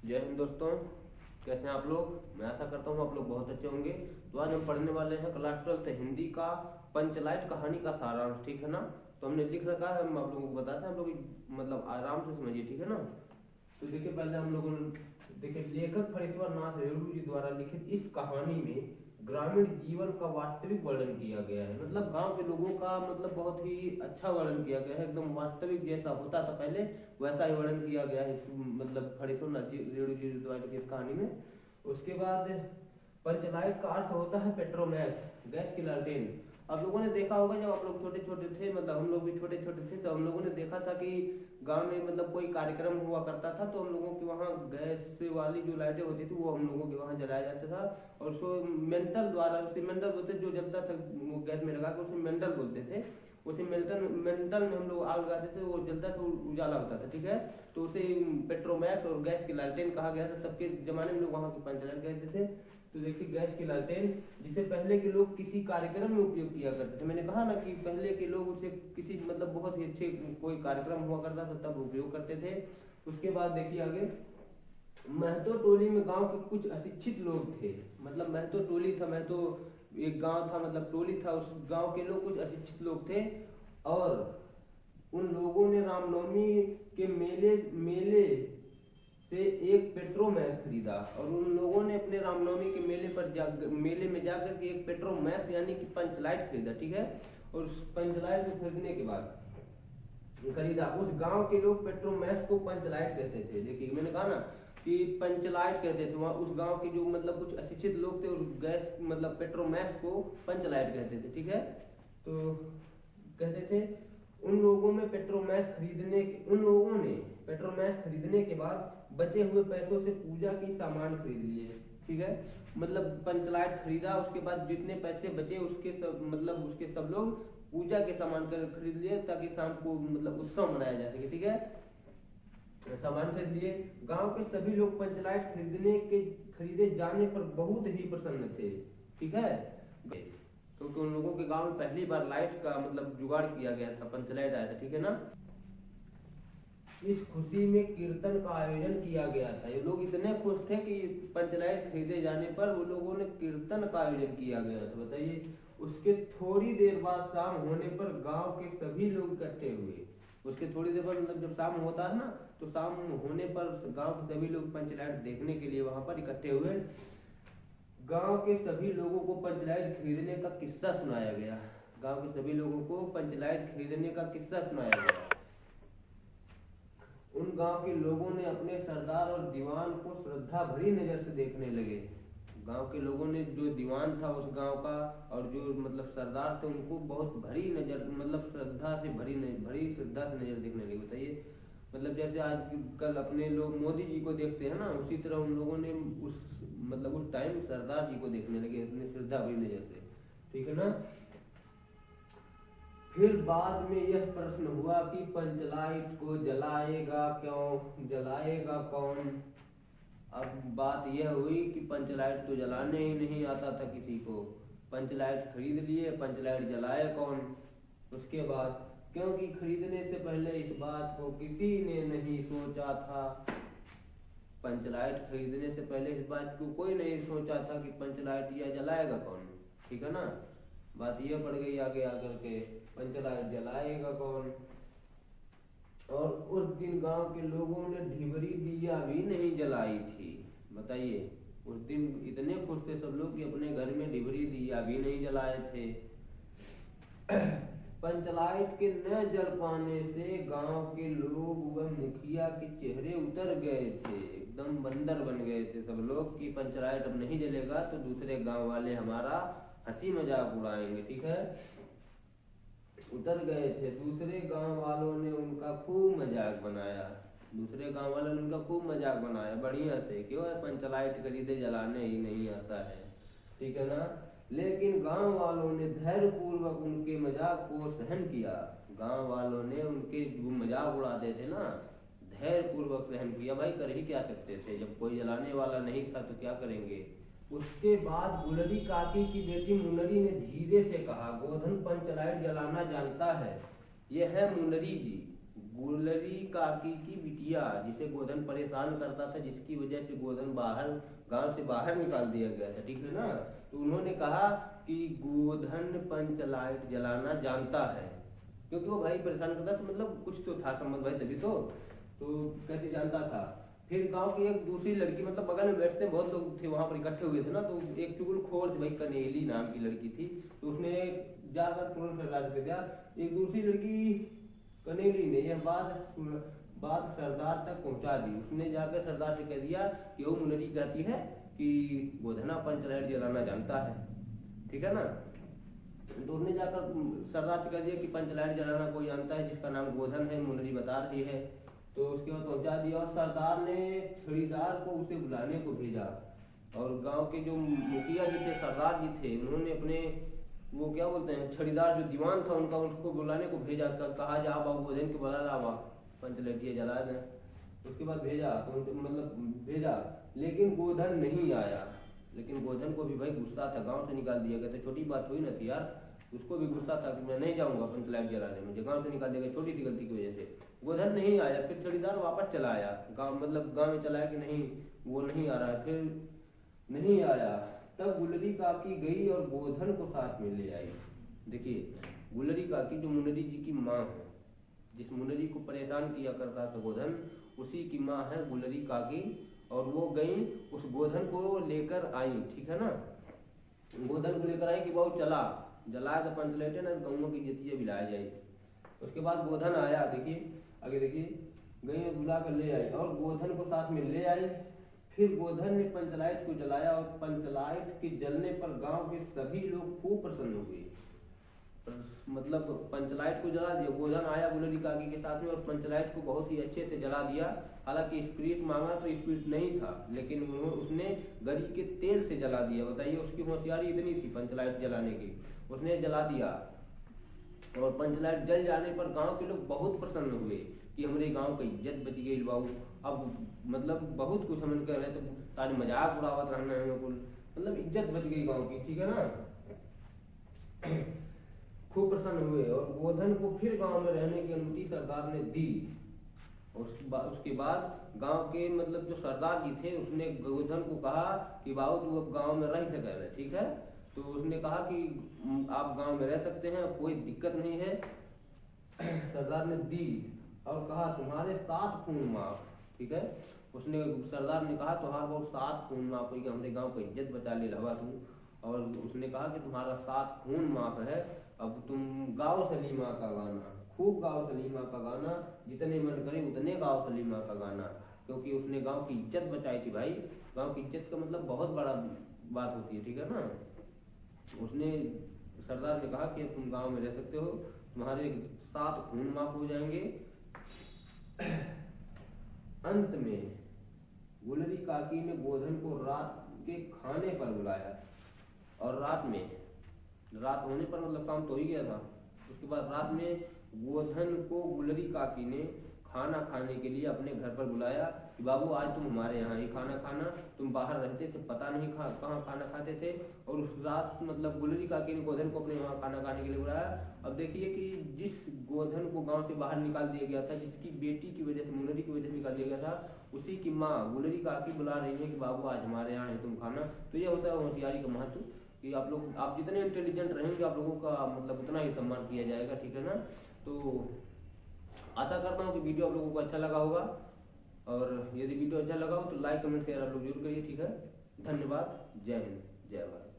जय हिंद दोस्तों, कैसे हैं आप लोग। मैं आशा करता हूँ आप लोग बहुत अच्छे होंगे। तो आज हम पढ़ने वाले हैं क्लास 12 हिंदी का पंचलाइट कहानी का सारांश, ठीक है ना। तो हमने लिख रखा है, हम आप लोगों को बताते हैं, आप लोग मतलब आराम से समझिए, ठीक है ना। तो देखिए, पहले हम लोगों ने देखिए लेखक फणीश्वर नाथ रेणु जी द्वारा लिखित इस कहानी में ग्रामीण जीवन का वास्तविक वर्णन किया गया है। मतलब गांव के लोगों का मतलब बहुत ही अच्छा वर्णन किया गया है, एकदम वास्तविक जैसा होता था पहले वैसा ही वर्णन किया गया है मतलब फणीश्वर नाथ रेणु जी द्वारा लिखित कहानी में। उसके बाद पंचलाइट का अर्थ होता है पेट्रोमैक्स, गैस की लालटेन। आप लोगों ने देखा होगा जब आप लोग छोटे छोटे थे, मतलब हम लोग भी छोटे छोटे थे, तो हम लोगों ने देखा था कि गांव में मतलब कोई कार्यक्रम हुआ करता था तो हम लोगों के वहाँ गैस वाली जो लाइटें होती थी वो हम लोगों के वहाँ जलाया जाता था। और उसको मेंटल द्वारा, उसे मेंटल बोलते, जो जलता था वो गैस में लगा के उसे मेंटल बोलते थे। उसे मेंटल मेंटल में हम लोग आग लगाते थे, वो जलता था, उजाला होता था, ठीक है। तो उसे पेट्रोमैक्स और गैस की लालटेन कहा गया था। तब के जमाने में लोग वहाँ की पंचलाइट कहते थे। तो देखिए, गैस की लालटेन जिसे पहले के लोग किसी कार्यक्रम में उपयोग किया करते थे। मैंने कहा ना कि पहले के लोग उसे किसी मतलब बहुत ही अच्छे कोई कार्यक्रम हुआ करता था तब उपयोग करते थे। उसके बाद देखिए आगे, महतो टोली में गांव के कुछ अशिक्षित लोग थे। मतलब महतो टोली था, महतो एक गांव था, मतलब टोली था, उस गांव के लोग कुछ अशिक्षित लोग थे। और उन लोगों ने रामनवमी के मेले मेले से एक पेट्रोमैक्स खरीदा। और उन लोगों ने अपने रामनवमी के मेले में जाकर के एक पेट्रोमैक्स यानी कि पंचलाइट खरीदा, ठीक है। और उस पंचलाइट को खरीदने के बाद खरीदा, उस गांव के लोग पेट्रोमैक्स को पंचलाइट कहते थे। देखिए, मैंने कहा ना कि पंचलाइट कहते थे, वहाँ उस गांव के जो मतलब कुछ अशिक्षित लोग थे उस गैस मतलब पेट्रोमैक्स को पंचलाइट कहते थे, ठीक है। तो कहते थे उन लोगों ने पेट्रोमैक्स खरीदने के बाद बचे हुए पैसों से पूजा की सामान खरीद लिए, ठीक है। मतलब पंचलाइट खरीदा, उसके बाद जितने पैसे बचे उसके सब लोग पूजा के सामान खरीद लिए ताकि शाम को मतलब उत्सव मनाया जा सके, ठीक है। सामान खरीद लिए। गांव के सभी लोग पंचलाइट खरीदे जाने पर बहुत ही प्रसन्न थे, ठीक है। क्योंकि उन लोगों के गांव में पहली बार लाइट का मतलब जुगाड़ किया गया था, पंचलाइट आया था, ठीक है ना। इस खुशी में कीर्तन का आयोजन किया गया था। ये लोग इतने खुश थे कि पंचलाइट खरीदे जाने पर वो लोगों ने कीर्तन का आयोजन किया गया था, बताइए। उसके थोड़ी देर बाद शाम होने पर गांव के सभी लोग इकट्ठे हुए। उसके थोड़ी देर बाद मतलब जब शाम होता है ना, तो शाम होने पर गांव के सभी लोग पंचलाइट देखने के लिए वहां पर इकट्ठे हुए। गांव के सभी लोगों को पंचलाइट खरीदने का किस्सा सुनाया गया। गांव के सभी लोगों को पंचलाइट खरीदने का किस्सा सुनाया गया। उन गांव के लोगों ने अपने सरदार और दीवान को श्रद्धा भरी नजर से देखने लगे। गांव के लोगों ने, जो दीवान था उस गांव का और जो मतलब सरदार थे, उनको बहुत भरी नजर मतलब श्रद्धा से भरी श्रद्धा से नजर देखने लगे, बताइए। मतलब जैसे आजकल अपने लोग मोदी जी को देखते हैं ना, उसी तरह उन लोगों ने उस टाइम सरदार जी को देखने लगे अपनी श्रद्धा भरी नजर से, ठीक है ना। फिर बाद में यह प्रश्न हुआ कि पंचलाइट को जलाएगा कौन। अब बात यह हुई कि पंचलाइट तो जलाने ही नहीं आता था किसी को। पंचलाइट खरीद लिए, पंचलाइट जलाए कौन। उसके बाद, क्योंकि खरीदने से पहले इस बात को किसी ने नहीं सोचा था। पंचलाइट खरीदने से पहले इस बात को कोई नहीं सोचा था कि पंचलाइट यह जलाएगा कौन, ठीक है ना। बात यह पड़ गई आगे आकर के, पंचलाइट जलाएगा कौन। और उस दिन गांव के लोगों ने ढिबरी दिया भी नहीं जलाई थी, बताइए। उस दिन इतने खुश थे सब लोग कि अपने घर में ढिबरी दिया भी नहीं जलाए थे। पंचलाइट के न जल पाने से गांव के लोग व मुखिया के चेहरे उतर गए थे, एकदम बंदर बन गए थे सब लोग कि पंचलाइट अब नहीं जलेगा तो दूसरे गांव वाले हमारा हंसी मजाक उड़ाएंगे, ठीक है। उतर गए थे। दूसरे गांव वालों ने उनका खूब मजाक बनाया। बढ़िया से, क्यों है पंचलाइट खरीदे जलाने ही नहीं आता है, ठीक है ना। लेकिन गांव वालों ने धैर्य पूर्वक उनके मजाक को सहन किया। गांव वालों ने उनके जो मजाक उड़ाते थे ना, धैर्य पूर्वक सहन किया। भाई कर ही क्या सकते थे, जब कोई जलाने वाला नहीं था तो क्या करेंगे। उसके बाद गुलरी काकी की बेटी मुनरी ने धीरे से कहा, गोधन पंचलाइट जलाना जानता है, यह है मुनरी जी। गुलरी काकी की बिटिया, जिसे गोधन परेशान करता था, जिसकी वजह से गोधन बाहर गांव से बाहर निकाल दिया गया था, ठीक है ना। तो उन्होंने कहा कि गोधन पंच लाइट जलाना जानता है, क्योंकि वो भाई परेशान करता था, मतलब कुछ तो था समझ भाई, तभी तो कैसे जानता था। फिर गांव की एक दूसरी लड़की, मतलब बगल में बैठते बहुत लोग थे वहां पर इकट्ठे हुए थे ना, तो एक चुगलखोर थी भाई, कनेली नाम की लड़की थी, तो उसने जाकर तुरंत सरदार से दिया। एक दूसरी लड़की कनेली ने यह बात सरदार तक पहुंचा दी। उसने जाकर सरदार से कह दिया कि वो मुनरी कहती है कि गोधना पंच लाइट जलाना जानता है, ठीक है ना। तो उसने जाकर सरदार से कह दिया कि पंच लाइट जलाना कोई जानता है जिसका नाम गोधन है, मुनरी बता रही है। तो उसके बाद पहुंचा दिया और सरदार ने छड़ीदार को उसे बुलाने को भेजा। और गांव के जो मुखिया जी थे, सरदार जी थे, उन्होंने अपने वो क्या बोलते हैं छड़ीदार जो दीवान था उनका, उसको बुलाने को भेजा, कहा जा बाबू गोधन के बुला लावा, पंचलैटिया जला दें। उसके बाद भेजा, तो मतलब भेजा, लेकिन गोधन नहीं आया। लेकिन गोधन को भी भाई गुस्सा था, गांव से निकाल दिया गया था, छोटी बात हुई ना थी यार, उसको भी गुस्सा था कि मैं नहीं जाऊंगा पंचलाइट जलाने, मुझे गांव से निकाल दिया गया छोटी सी गलती की वजह से। गोधन नहीं आया, फिर छड़ीदार वापस चला आया गाँव, मतलब गाँव में चला आया कि नहीं वो नहीं आ रहा है, फिर नहीं आया। तब गुलरी काकी गई और गोधन को साथ में ले आई। देखिए गुलरी काकी जो मुनरी जी की माँ है, जिस मुनरी को परेशान किया करता था गोधन, उसी की माँ है गुलरी काकी। और वो गई उस गोधन को लेकर आई, ठीक है ना, गोधन को लेकर आई कि बहुत चला जलाया तो पंचलेटे ना गऊ की जितिया बिलाया जाए। उसके बाद गोधन आया, देखिए आगे देखिए, गई और बुला कर ले आई और गोधन को साथ में ले आई। फिर गोधन ने पंचलाइट को जलाया और पंचलाइट के जलने पर गांव के सभी लोग खूब प्रसन्न हुए। मतलब पंचलाइट को जला दिया, गोधन आया गुलरी काकी के साथ में और पंचलाइट को बहुत ही अच्छे से जला दिया। हालांकि स्पिरिट मांगा तो स्पिरिट नहीं था, लेकिन उसने गरी के तेल से जला दिया। बताइए उसकी होशियारी इतनी थी पंचलाइट जलाने की, उसने जला दिया। और पंचलाइट जल जाने पर गांव के लोग बहुत प्रसन्न हुए कि हमारे गांव की इज्जत बच गई बाबू। अब मतलब बहुत कुछ हम कर रहे थे, सारे मजाक उड़ावत रहना है, मतलब इज्जत बच गई गांव की, ठीक है ना। खूब प्रसन्न हुए और गोधन को फिर गांव में रहने की अनुमति सरदार ने दी। उसके बाद गांव के मतलब जो सरदार जी थे, उसने गोधन को कहा कि बाबू तू अब गांव में रह सके, ठीक है। तो उसने कहा कि आप गांव में रह सकते हैं, कोई दिक्कत नहीं है। सरदार ने दी और कहा तुम्हारे 7 खून माफ, ठीक है। उसने सरदार ने कहा तुम्हारा बहुत 7 खून माफ हुई, हमारे गांव की इज्जत बचा ले लवा तू। और उसने कहा कि तुम्हारा 7 खून माफ है, अब तुम गाओ सलीमा का गाना, खूब गाओ सलीमा का गाना, जितने मन करे उतने गाओ सलीमा का गाना। क्योंकि उसने गांव की इज्जत बचाई थी भाई। गांव की इज्जत का मतलब बहुत बड़ा बात होती है, ठीक है ना। उसने सरदार ने कहा कि तुम गांव में रह सकते हो, तुम्हारे 7 खून माफ हो जाएंगे। अंत में गुलरी काकी ने गोधन को रात के खाने पर बुलाया और रात होने पर मतलब काम तो ही गया था। उसके बाद रात में गोधन को गुलरी काकी ने खाना खाने के लिए अपने घर पर बुलाया कि बाबू आज तुम हमारे यहाँ ही खाना खाना, तुम बाहर रहते थे, पता नहीं कहाँ खाना खाते थे। और उस रात मतलब गुलरी काकी ने गोधन को अपने वहाँ खाना खाने के लिए बुलाया। अब देखिए कि जिस गोधन को गांव से बाहर निकाल दिया गया था, जिसकी बेटी की वजह से, मुनरी की वजह से निकाल दिया गया था, उसी की माँ गुलरी काकी बुला रही है कि बाबू आज हमारे यहाँ है तुम खाना। तो ये होता है होशियारी का महत्व कि आप जितने इंटेलिजेंट रहेंगे आप लोगों का मतलब उतना ही सम्मान किया जाएगा, ठीक है ना। तो आशा करता हूँ कि वीडियो आप लोगों को अच्छा लगा होगा, और यदि वीडियो अच्छा लगा हो तो लाइक कमेंट शेयर आप लोग जरूर करिए, ठीक है। धन्यवाद, जय हिंद, जय भारत।